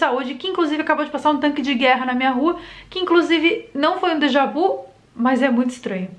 saúde, que inclusive acabou de passar um tanque de guerra na minha rua, que inclusive não foi um déjà vu, mas é muito estranho.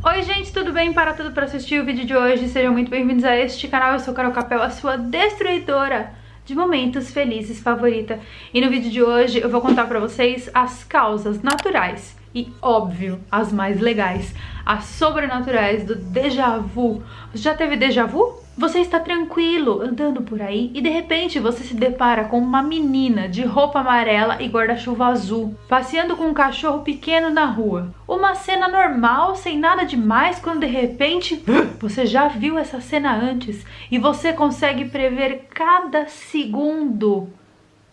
Oi gente, tudo bem? Para tudo para assistir o vídeo de hoje, sejam muito bem-vindos a este canal. Eu sou Carol Capel, a sua destruidora de momentos felizes favorita. E no vídeo de hoje eu vou contar pra vocês as causas naturais e, óbvio, as mais legais, as sobrenaturais do déjà vu. Você já teve déjà vu? Você está tranquilo, andando por aí e de repente você se depara com uma menina de roupa amarela e guarda-chuva azul, passeando com um cachorro pequeno na rua. Uma cena normal, sem nada demais, quando de repente você já viu essa cena antes e você consegue prever cada segundo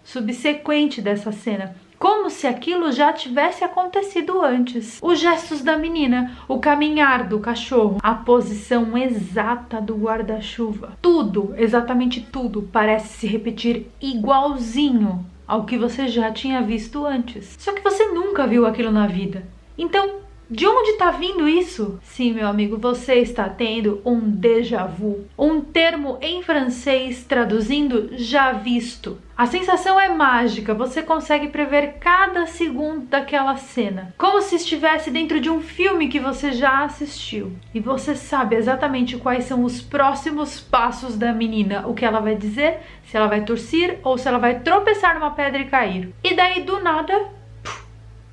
subsequente dessa cena, como se aquilo já tivesse acontecido antes. Os gestos da menina, o caminhar do cachorro, a posição exata do guarda-chuva. Tudo, exatamente tudo, parece se repetir igualzinho ao que você já tinha visto antes. Só que você nunca viu aquilo na vida. Então, de onde está vindo isso? Sim, meu amigo, você está tendo um déjà vu. Um termo em francês traduzindo já visto. A sensação é mágica, você consegue prever cada segundo daquela cena, como se estivesse dentro de um filme que você já assistiu. E você sabe exatamente quais são os próximos passos da menina, o que ela vai dizer, se ela vai tossir ou se ela vai tropeçar numa pedra e cair. E daí, do nada,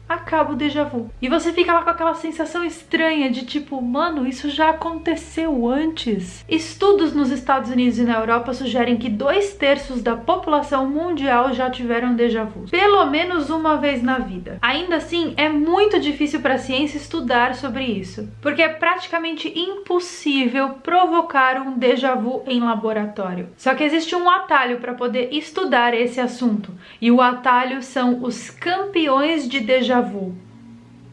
acaba o déjà vu. E você fica lá com aquela sensação estranha de tipo, mano, isso já aconteceu antes. Estudos nos Estados Unidos e na Europa sugerem que 2/3 da população mundial já tiveram déjà vu, pelo menos uma vez na vida. Ainda assim, é muito difícil para a ciência estudar sobre isso, porque é praticamente impossível provocar um déjà vu em laboratório. Só que existe um atalho para poder estudar esse assunto, e o atalho são os campeões de déjà vu.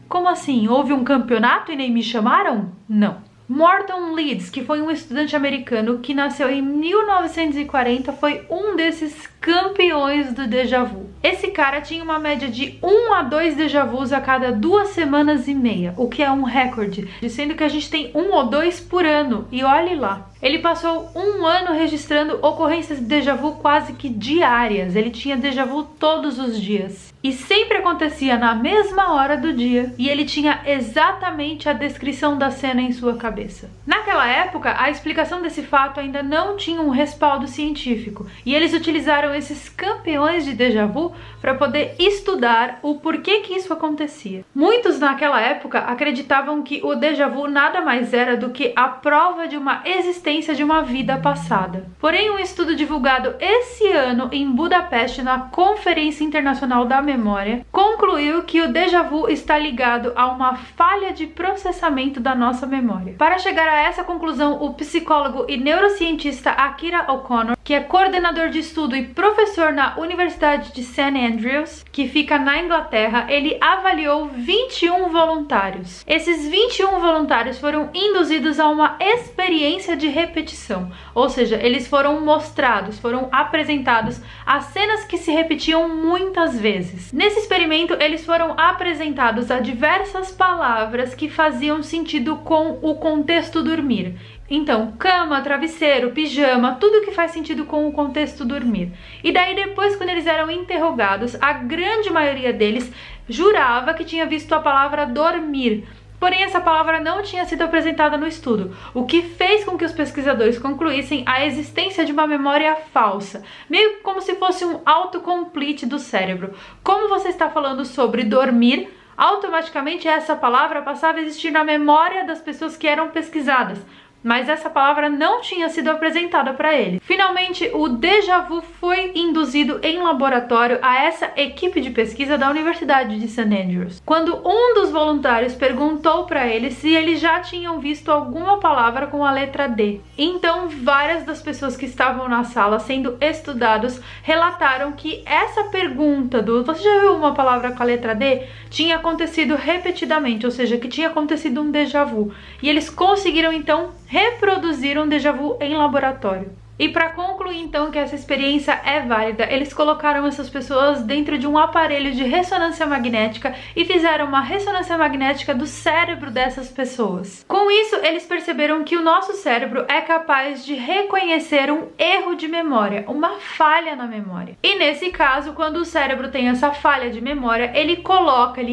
Como assim? Houve um campeonato e nem me chamaram? Não. Morton Leeds, que foi um estudante americano que nasceu em 1940, foi um desses campeões do déjà vu. Esse cara tinha uma média de 1 a 2 déjà vus a cada 2 semanas e meia, o que é um recorde, sendo que a gente tem 1 ou 2 por ano, e olhe lá. Ele passou um ano registrando ocorrências de déjà vu quase que diárias. Ele tinha déjà vu todos os dias. E sempre acontecia na mesma hora do dia. E ele tinha exatamente a descrição da cena em sua cabeça. Naquela época, a explicação desse fato ainda não tinha um respaldo científico. E eles utilizaram esses campeões de déjà vu para poder estudar o porquê que isso acontecia. Muitos naquela época acreditavam que o déjà vu nada mais era do que a prova de uma existência de uma vida passada. Porém, um estudo divulgado esse ano em Budapeste na Conferência Internacional da Memória concluiu que o déjà vu está ligado a uma falha de processamento da nossa memória. Para chegar a essa conclusão, o psicólogo e neurocientista Akira O'Connor, que é coordenador de estudo e professor na Universidade de St. Andrews, que fica na Inglaterra, ele avaliou 21 voluntários. Esses 21 voluntários foram induzidos a uma experiência de repetição, ou seja, eles foram mostrados, foram apresentados as cenas que se repetiam muitas vezes. Nesse experimento, eles foram apresentados a diversas palavras que faziam sentido com o contexto dormir. Então, cama, travesseiro, pijama, tudo que faz sentido com o contexto dormir. E daí depois, quando eles eram interrogados, a grande maioria deles jurava que tinha visto a palavra dormir. Porém, essa palavra não tinha sido apresentada no estudo, o que fez com que os pesquisadores concluíssem a existência de uma memória falsa, meio como se fosse um autocomplete do cérebro. Como você está falando sobre dormir, automaticamente essa palavra passava a existir na memória das pessoas que eram pesquisadas, mas essa palavra não tinha sido apresentada para ele. Finalmente, o déjà vu foi induzido em laboratório a essa equipe de pesquisa da Universidade de St. Andrews, quando um dos voluntários perguntou para eles se eles já tinham visto alguma palavra com a letra D. Então, várias das pessoas que estavam na sala sendo estudados relataram que essa pergunta do "você já viu uma palavra com a letra D?" tinha acontecido repetidamente, ou seja, que tinha acontecido um déjà vu. E eles conseguiram então reproduzir um déjà vu em laboratório. E para concluir então que essa experiência é válida, eles colocaram essas pessoas dentro de um aparelho de ressonância magnética e fizeram uma ressonância magnética do cérebro dessas pessoas. Com isso, eles perceberam que o nosso cérebro é capaz de reconhecer um erro de memória, uma falha na memória. E nesse caso, quando o cérebro tem essa falha de memória, ele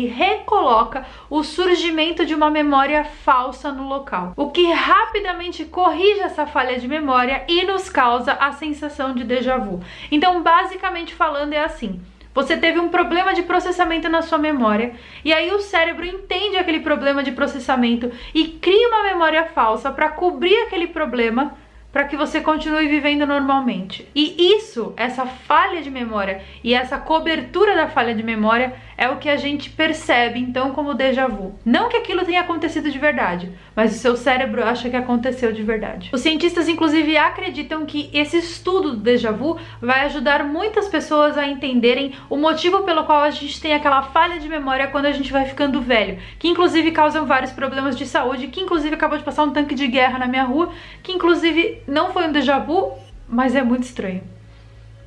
recoloca o surgimento de uma memória falsa no local, o que rapidamente corrige essa falha de memória e nos causa a sensação de déjà vu. Então, basicamente falando, é assim: você teve um problema de processamento na sua memória, e aí o cérebro entende aquele problema de processamento e cria uma memória falsa para cobrir aquele problema, para que você continue vivendo normalmente. E isso, essa falha de memória e essa cobertura da falha de memória é o que a gente percebe então como déjà vu. Não que aquilo tenha acontecido de verdade, mas o seu cérebro acha que aconteceu de verdade. Os cientistas inclusive acreditam que esse estudo do déjà vu vai ajudar muitas pessoas a entenderem o motivo pelo qual a gente tem aquela falha de memória quando a gente vai ficando velho, que inclusive causam vários problemas de saúde, que inclusive acabou de passar um tanque de guerra na minha rua, que inclusive não foi um déjà vu, mas é muito estranho.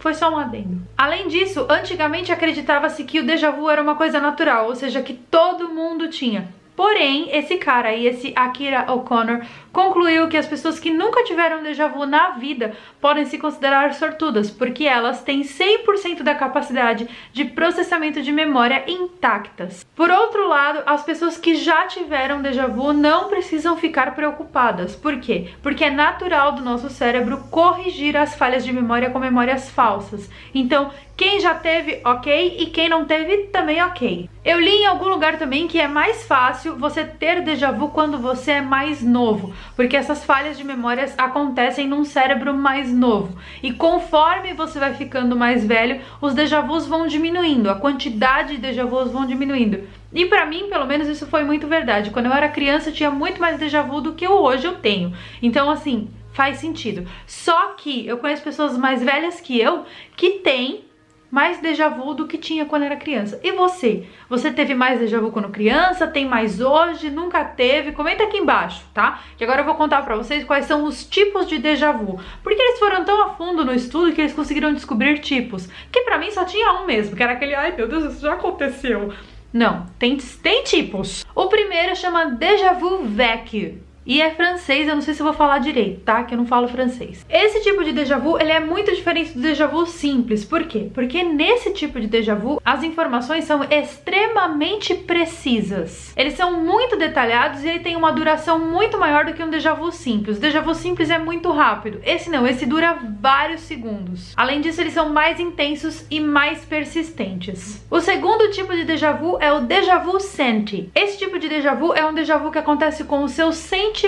Foi só um adendo. Além disso, antigamente acreditava-se que o déjà vu era uma coisa natural, ou seja, que todo mundo tinha. Porém, esse cara aí, esse Akira O'Connor, concluiu que as pessoas que nunca tiveram déjà vu na vida podem se considerar sortudas, porque elas têm 100% da capacidade de processamento de memória intactas. Por outro lado, as pessoas que já tiveram déjà vu não precisam ficar preocupadas. Por quê? Porque é natural do nosso cérebro corrigir as falhas de memória com memórias falsas. Então, quem já teve, ok, e quem não teve, também ok. Eu li em algum lugar também que é mais fácil você ter déjà vu quando você é mais novo, porque essas falhas de memórias acontecem num cérebro mais novo. E conforme você vai ficando mais velho, os déjà vus vão diminuindo, a quantidade de déjà vus vão diminuindo. E pra mim, pelo menos, isso foi muito verdade. Quando eu era criança, eu tinha muito mais déjà vu do que hoje eu tenho. Então, assim, faz sentido. Só que eu conheço pessoas mais velhas que eu que têm mais déjà vu do que tinha quando era criança. E você? Você teve mais déjà vu quando criança? Tem mais hoje? Nunca teve? Comenta aqui embaixo, tá? Que agora eu vou contar pra vocês quais são os tipos de déjà vu. Porque eles foram tão a fundo no estudo que eles conseguiram descobrir tipos. Que pra mim só tinha um mesmo, que era aquele, ai meu Deus, isso já aconteceu. Não, tem tipos. O primeiro chama déjà vu vécu. E é francês, eu não sei se eu vou falar direito, tá? Que eu não falo francês. Esse tipo de déjà vu, ele é muito diferente do déjà vu simples. Por quê? Porque nesse tipo de déjà vu, as informações são extremamente precisas. Eles são muito detalhados e ele tem uma duração muito maior do que um déjà vu simples. O déjà vu simples é muito rápido. Esse não, esse dura vários segundos. Além disso, eles são mais intensos e mais persistentes. O segundo tipo de déjà vu é o déjà vu senti. Esse tipo de déjà vu é um déjà vu que acontece com os seus sentimentos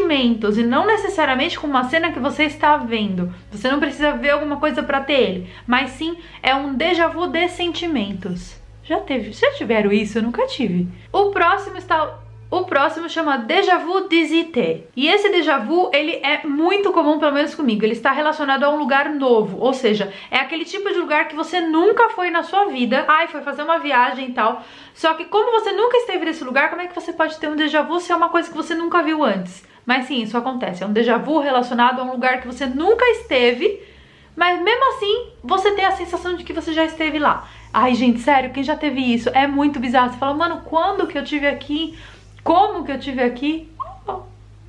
e não necessariamente com uma cena que você está vendo. Você não precisa ver alguma coisa para ter ele, mas sim é um déjà vu de sentimentos. Já tiveram isso? Eu nunca tive. O próximo chama déjà vu d'hésiter. E esse déjà vu, ele é muito comum, pelo menos comigo. Ele está relacionado a um lugar novo, ou seja, é aquele tipo de lugar que você nunca foi na sua vida. Ai, foi fazer uma viagem e tal. Só que como você nunca esteve nesse lugar, como é que você pode ter um déjà vu se é uma coisa que você nunca viu antes? Mas sim, isso acontece. É um déjà vu relacionado a um lugar que você nunca esteve, mas mesmo assim, você tem a sensação de que você já esteve lá. Ai, gente, sério, quem já teve isso? É muito bizarro. Você fala, mano, quando que eu tive aqui? Como que eu tive aqui?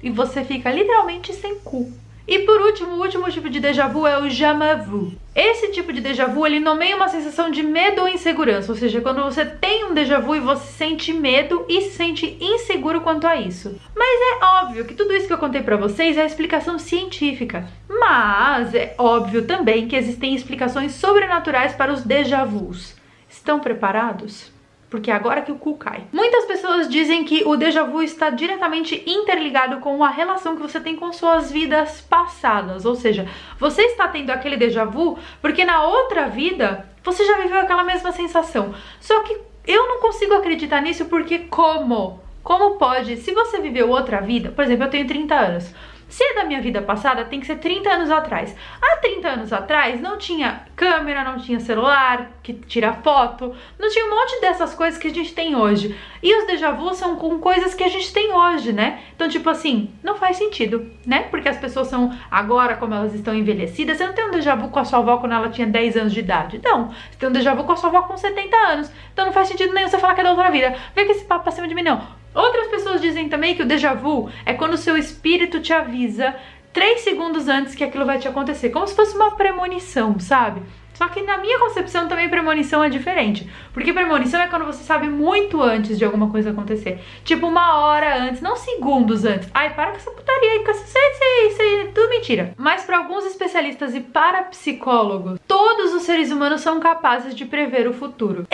E você fica literalmente sem cu. E por último, o último tipo de déjà vu é o jamais vu. Esse tipo de déjà vu, ele nomeia uma sensação de medo ou insegurança, ou seja, quando você tem um déjà vu e você sente medo e se sente inseguro quanto a isso. Mas é óbvio que tudo isso que eu contei pra vocês é a explicação científica, mas é óbvio também que existem explicações sobrenaturais para os déjà vus. Estão preparados? Porque é agora que o cu cai. Muitas pessoas dizem que o déjà vu está diretamente interligado com a relação que você tem com suas vidas passadas. Ou seja, você está tendo aquele déjà vu porque na outra vida você já viveu aquela mesma sensação. Só que eu não consigo acreditar nisso porque como? Como pode? Se você viveu outra vida, por exemplo, eu tenho 30 anos. Se é da minha vida passada, tem que ser 30 anos atrás. Há 30 anos atrás não tinha câmera, não tinha celular que tira foto, não tinha um monte dessas coisas que a gente tem hoje. E os déjà vu são com coisas que a gente tem hoje, né? Então, tipo assim, não faz sentido, né? Porque as pessoas são agora, como elas estão envelhecidas, você não tem um déjà vu com a sua avó quando ela tinha 10 anos de idade. Não, você tem um déjà vu com a sua avó com 70 anos. Então não faz sentido nenhum você falar que é da outra vida. Vem com esse papo pra cima de mim, não. Outras pessoas dizem também que o déjà vu é quando o seu espírito te avisa 3 segundos antes que aquilo vai te acontecer, como se fosse uma premonição, sabe? Só que na minha concepção também premonição é diferente, porque premonição é quando você sabe muito antes de alguma coisa acontecer, tipo 1 hora antes, não segundos antes. Ai, para com essa putaria aí, com isso aí, tudo mentira. Mas para alguns especialistas e parapsicólogos, todos os seres humanos são capazes de prever o futuro.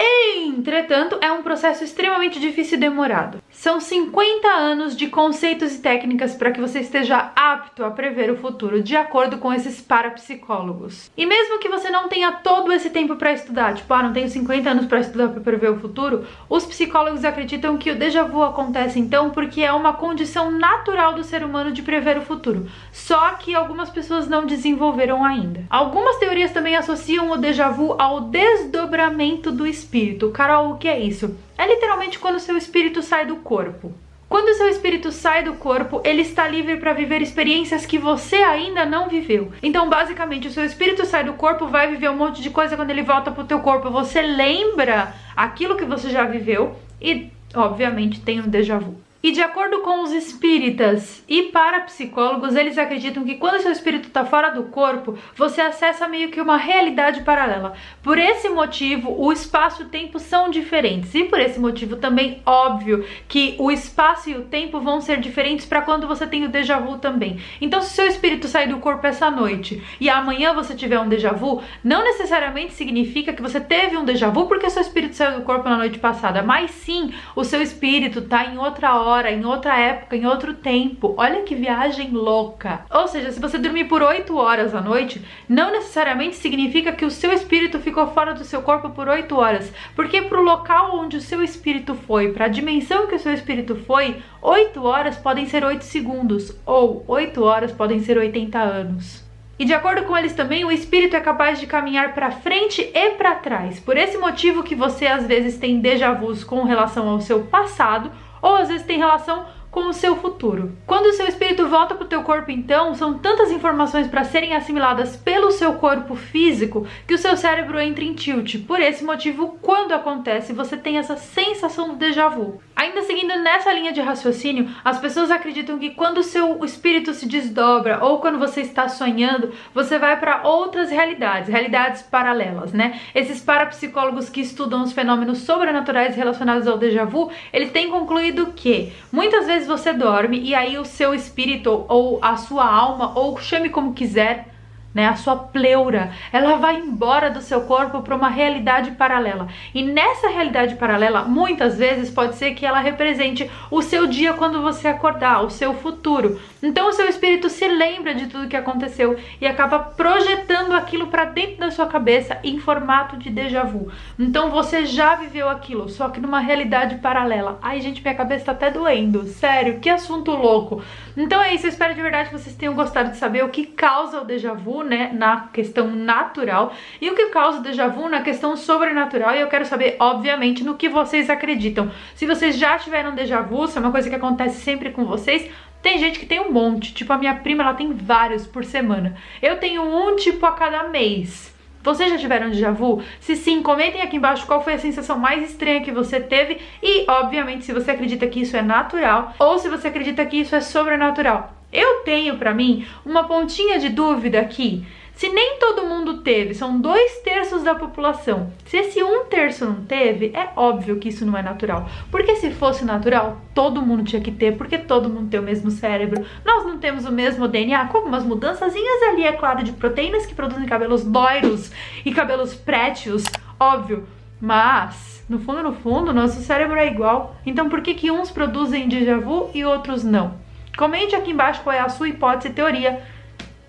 Entretanto, é um processo extremamente difícil e demorado. São 50 anos de conceitos e técnicas para que você esteja apto a prever o futuro, de acordo com esses parapsicólogos. E mesmo que você não tenha todo esse tempo para estudar, tipo, não tenho 50 anos para estudar para prever o futuro, os psicólogos acreditam que o déjà vu acontece então porque é uma condição natural do ser humano de prever o futuro, só que algumas pessoas não desenvolveram ainda. Algumas teorias também associam o déjà vu ao desdobramento do espírito. Carol, o que é isso? É literalmente quando o seu espírito sai do corpo. Quando o seu espírito sai do corpo, ele está livre para viver experiências que você ainda não viveu. Então, basicamente, o seu espírito sai do corpo, vai viver um monte de coisa, quando ele volta pro teu corpo, você lembra aquilo que você já viveu e, obviamente, tem um déjà vu. E de acordo com os espíritas e parapsicólogos, eles acreditam que quando seu espírito está fora do corpo, você acessa meio que uma realidade paralela. Por esse motivo, o espaço e o tempo são diferentes. E por esse motivo também, óbvio, que o espaço e o tempo vão ser diferentes para quando você tem o déjà vu também. Então, se seu espírito sair do corpo essa noite e amanhã você tiver um déjà vu, não necessariamente significa que você teve um déjà vu porque seu espírito saiu do corpo na noite passada, mas sim, o seu espírito está em outra hora, em outra época, em outro tempo. Olha que viagem louca. Ou seja, se você dormir por 8 horas à noite, não necessariamente significa que o seu espírito ficou fora do seu corpo por 8 horas, porque pro local onde o seu espírito foi, para a dimensão que o seu espírito foi, 8 horas podem ser 8 segundos, ou 8 horas podem ser 80 anos. E de acordo com eles também, o espírito é capaz de caminhar para frente e para trás. Por esse motivo que você às vezes tem déjà vus com relação ao seu passado, ou às vezes tem relação com o seu futuro. Quando o seu espírito volta para o teu corpo, então, são tantas informações para serem assimiladas pelo seu corpo físico que o seu cérebro entra em tilt. Por esse motivo, quando acontece, você tem essa sensação do déjà vu. Ainda seguindo nessa linha de raciocínio, as pessoas acreditam que quando o seu espírito se desdobra ou quando você está sonhando, você vai para outras realidades paralelas, né? Esses parapsicólogos que estudam os fenômenos sobrenaturais relacionados ao déjà vu, eles têm concluído que muitas vezes você dorme e aí o seu espírito ou a sua alma, ou chame como quiser, né, a sua pleura, ela vai embora do seu corpo para uma realidade paralela. E nessa realidade paralela, muitas vezes pode ser que ela represente o seu dia quando você acordar, o seu futuro. Então o seu espírito se lembra de tudo que aconteceu e acaba projetando aquilo para dentro da sua cabeça em formato de déjà vu. Então você já viveu aquilo, só que numa realidade paralela. Ai, gente, minha cabeça tá até doendo. Sério, que assunto louco. Então é isso, eu espero de verdade que vocês tenham gostado de saber o que causa o déjà vu, né, na questão natural, e o que causa o déjà vu na questão sobrenatural. E eu quero saber, obviamente, no que vocês acreditam. Se vocês já tiveram déjà vu, se é uma coisa que acontece sempre com vocês. Tem gente que tem um monte, tipo a minha prima, ela tem vários por semana. Eu tenho um tipo a cada mês. Vocês já tiveram déjà vu? Se sim, comentem aqui embaixo qual foi a sensação mais estranha que você teve e, obviamente, se você acredita que isso é natural ou se você acredita que isso é sobrenatural. Eu tenho pra mim uma pontinha de dúvida aqui. Se nem todo mundo teve, são 2/3 da população. Se esse 1/3 não teve, é óbvio que isso não é natural. Porque se fosse natural, todo mundo tinha que ter, porque todo mundo tem o mesmo cérebro. Nós não temos o mesmo DNA, com algumas mudançazinhas ali, é claro, de proteínas que produzem cabelos loiros e cabelos prétios, óbvio. Mas, no fundo, nosso cérebro é igual. Então por que uns produzem déjà vu e outros não? Comente aqui embaixo qual é a sua hipótese e teoria.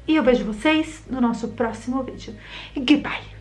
E eu vejo vocês no nosso próximo vídeo. Goodbye!